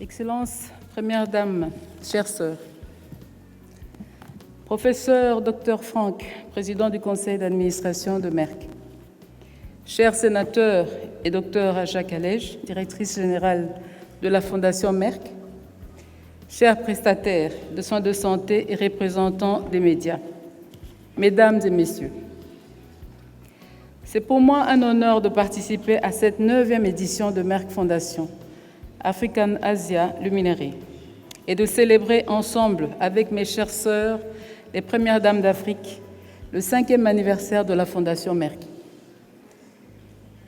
Excellences, Première Dame, chères sœurs, Professeur Dr Franck, président du conseil d'administration de Merck, chers sénateurs et Dr Jacques Allège, directrice générale de la Fondation Merck, chers prestataires de soins de santé et représentants des médias, Mesdames et Messieurs, c'est pour moi un honneur de participer à cette 9e édition de Merck Fondation, African Asia Luminary, et de célébrer ensemble avec mes chères sœurs, les Premières Dames d'Afrique, le 5e anniversaire de la Fondation Merck.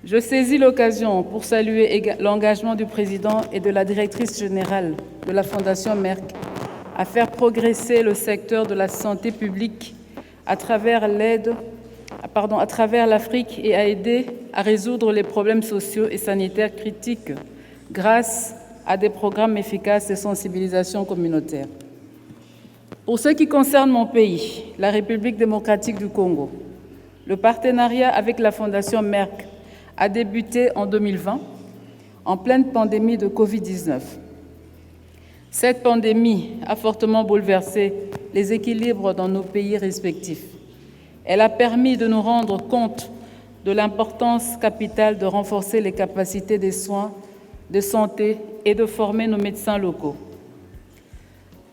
Je saisis l'occasion pour saluer l'engagement du président et de la directrice générale de la Fondation Merck à faire progresser le secteur de la santé publique à travers l'Afrique et à aider à résoudre les problèmes sociaux et sanitaires critiques grâce à des programmes efficaces de sensibilisation communautaire. Pour ce qui concerne mon pays, la République démocratique du Congo, le partenariat avec la Fondation Merck a débuté en 2020, en pleine pandémie de Covid-19. Cette pandémie a fortement bouleversé les équilibres dans nos pays respectifs. Elle a permis de nous rendre compte de l'importance capitale de renforcer les capacités des soins de santé et de former nos médecins locaux.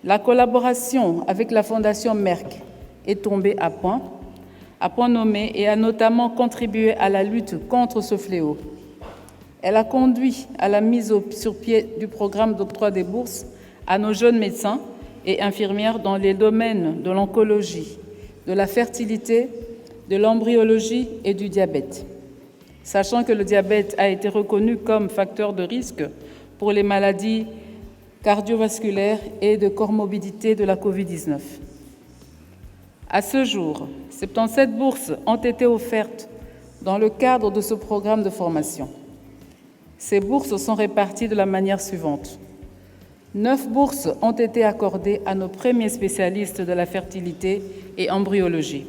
La collaboration avec la Fondation Merck est tombée à point nommé et a notamment contribué à la lutte contre ce fléau. Elle a conduit à la mise sur pied du programme d'octroi des bourses à nos jeunes médecins et infirmières dans les domaines de l'oncologie, de la fertilité, de l'embryologie et du diabète. Sachant que le diabète a été reconnu comme facteur de risque pour les maladies cardiovasculaires et de comorbidité de la COVID-19. À ce jour, 77 bourses ont été offertes dans le cadre de ce programme de formation. Ces bourses sont réparties de la manière suivante. 9 bourses ont été accordées à nos premiers spécialistes de la fertilité et embryologie.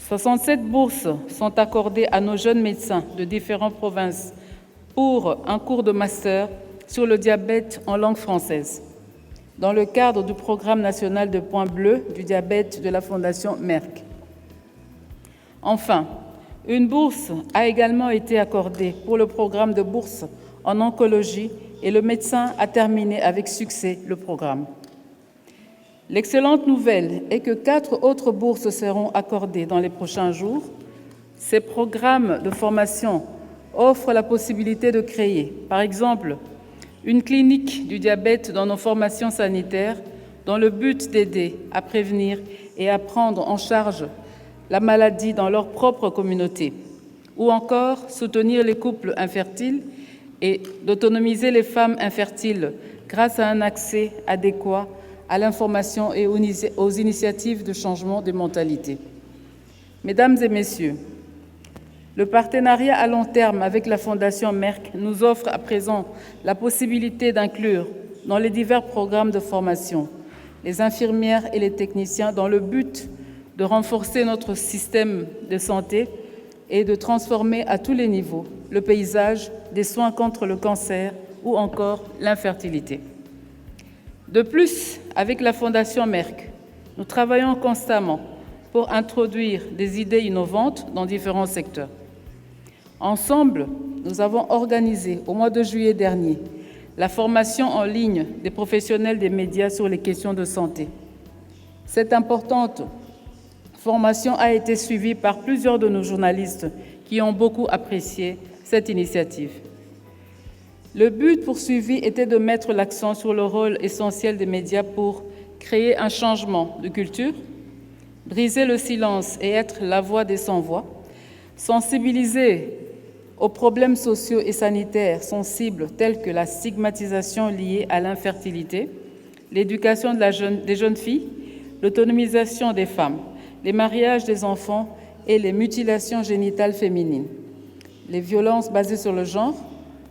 67 bourses sont accordées à nos jeunes médecins de différentes provinces pour un cours de master sur le diabète en langue française, dans le cadre du programme national de points bleus du diabète de la Fondation Merck. Enfin, une bourse a également été accordée pour le programme de bourse en oncologie et le médecin a terminé avec succès le programme. L'excellente nouvelle est que 4 autres bourses seront accordées dans les prochains jours. Ces programmes de formation offrent la possibilité de créer, par exemple, une clinique du diabète dans nos formations sanitaires dans le but d'aider à prévenir et à prendre en charge la maladie dans leur propre communauté, ou encore soutenir les couples infertiles et d'autonomiser les femmes infertiles grâce à un accès adéquat à l'information et aux initiatives de changement de mentalité. Mesdames et Messieurs, le partenariat à long terme avec la Fondation Merck nous offre à présent la possibilité d'inclure dans les divers programmes de formation les infirmières et les techniciens dans le but de renforcer notre système de santé et de transformer à tous les niveaux le paysage des soins contre le cancer ou encore l'infertilité. De plus, avec la Fondation Merck, nous travaillons constamment pour introduire des idées innovantes dans différents secteurs. Ensemble, nous avons organisé au mois de juillet dernier la formation en ligne des professionnels des médias sur les questions de santé. Cette importante formation a été suivie par plusieurs de nos journalistes qui ont beaucoup apprécié cette initiative. Le but poursuivi était de mettre l'accent sur le rôle essentiel des médias pour créer un changement de culture, briser le silence et être la voix des sans-voix, sensibiliser aux problèmes sociaux et sanitaires sensibles tels que la stigmatisation liée à l'infertilité, l'éducation des jeunes filles, l'autonomisation des femmes, les mariages des enfants et les mutilations génitales féminines, les violences basées sur le genre,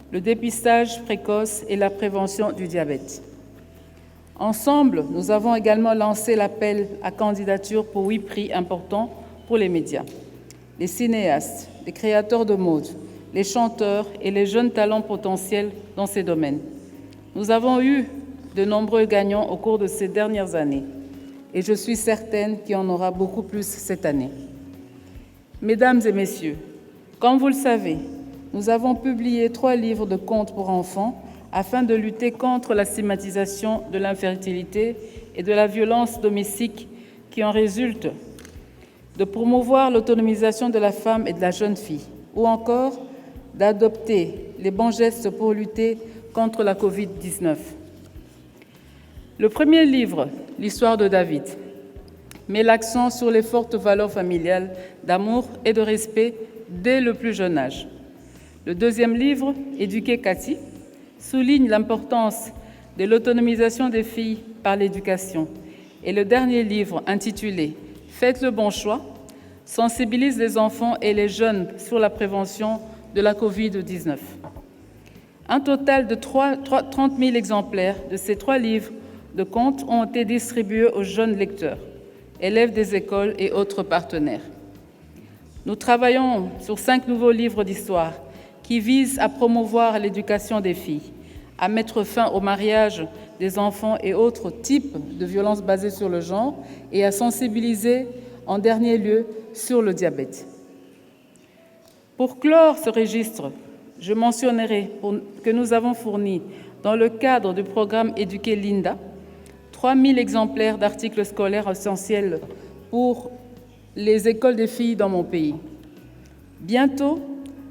le dépistage précoce et la prévention du diabète. Ensemble, nous avons également lancé l'appel à candidature pour 8 prix importants pour les médias. Les cinéastes, les créateurs de mode, les chanteurs et les jeunes talents potentiels dans ces domaines. Nous avons eu de nombreux gagnants au cours de ces dernières années et je suis certaine qu'il y en aura beaucoup plus cette année. Mesdames et messieurs, comme vous le savez, nous avons publié 3 livres de contes pour enfants afin de lutter contre la stigmatisation de l'infertilité et de la violence domestique qui en résulte, de promouvoir l'autonomisation de la femme et de la jeune fille, ou encore d'adopter les bons gestes pour lutter contre la Covid-19. Le premier livre, L'histoire de David, met l'accent sur les fortes valeurs familiales d'amour et de respect dès le plus jeune âge. Le deuxième livre, Éduquer Cathy, souligne l'importance de l'autonomisation des filles par l'éducation. Et le dernier livre, intitulé Faites le bon choix, sensibilise les enfants et les jeunes sur la prévention de la Covid-19. Un total de 30 000 exemplaires de ces 3 livres de contes ont été distribués aux jeunes lecteurs, élèves des écoles et autres partenaires. Nous travaillons sur 5 nouveaux livres d'histoire qui visent à promouvoir l'éducation des filles, à mettre fin au mariage des enfants et autres types de violences basées sur le genre et à sensibiliser en dernier lieu sur le diabète. Pour clore ce registre, je mentionnerai que nous avons fourni, dans le cadre du programme Éduquer Linda, 3 000 exemplaires d'articles scolaires essentiels pour les écoles des filles dans mon pays. Bientôt,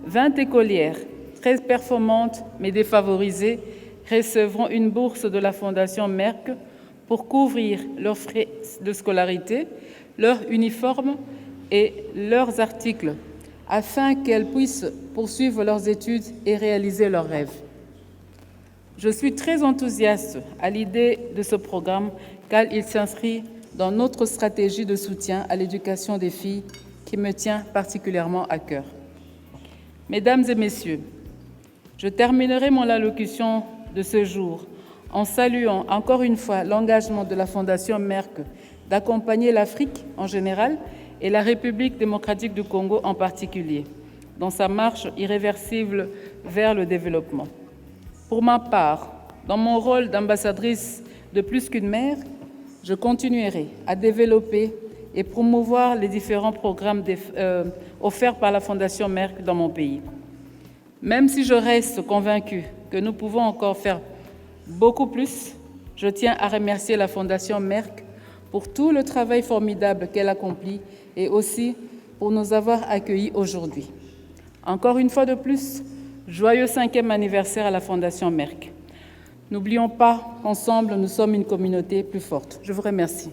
20 écolières, très performantes mais défavorisées, recevront une bourse de la Fondation Merck pour couvrir leurs frais de scolarité, leurs uniformes et leurs articles, afin qu'elles puissent poursuivre leurs études et réaliser leurs rêves. Je suis très enthousiaste à l'idée de ce programme car il s'inscrit dans notre stratégie de soutien à l'éducation des filles qui me tient particulièrement à cœur. Mesdames et messieurs, je terminerai mon allocution de ce jour en saluant encore une fois l'engagement de la Fondation Merck d'accompagner l'Afrique en général et la République démocratique du Congo en particulier dans sa marche irréversible vers le développement. Pour ma part, dans mon rôle d'ambassadrice de Plus qu'une mère, je continuerai à développer et promouvoir les différents programmes offerts par la Fondation Merck dans mon pays. Même si je reste convaincue que nous pouvons encore faire beaucoup plus, je tiens à remercier la Fondation Merck pour tout le travail formidable qu'elle accomplit et aussi pour nous avoir accueillis aujourd'hui. Encore une fois de plus, joyeux 5e anniversaire à la Fondation Merck. N'oublions pas qu'ensemble, nous sommes une communauté plus forte. Je vous remercie.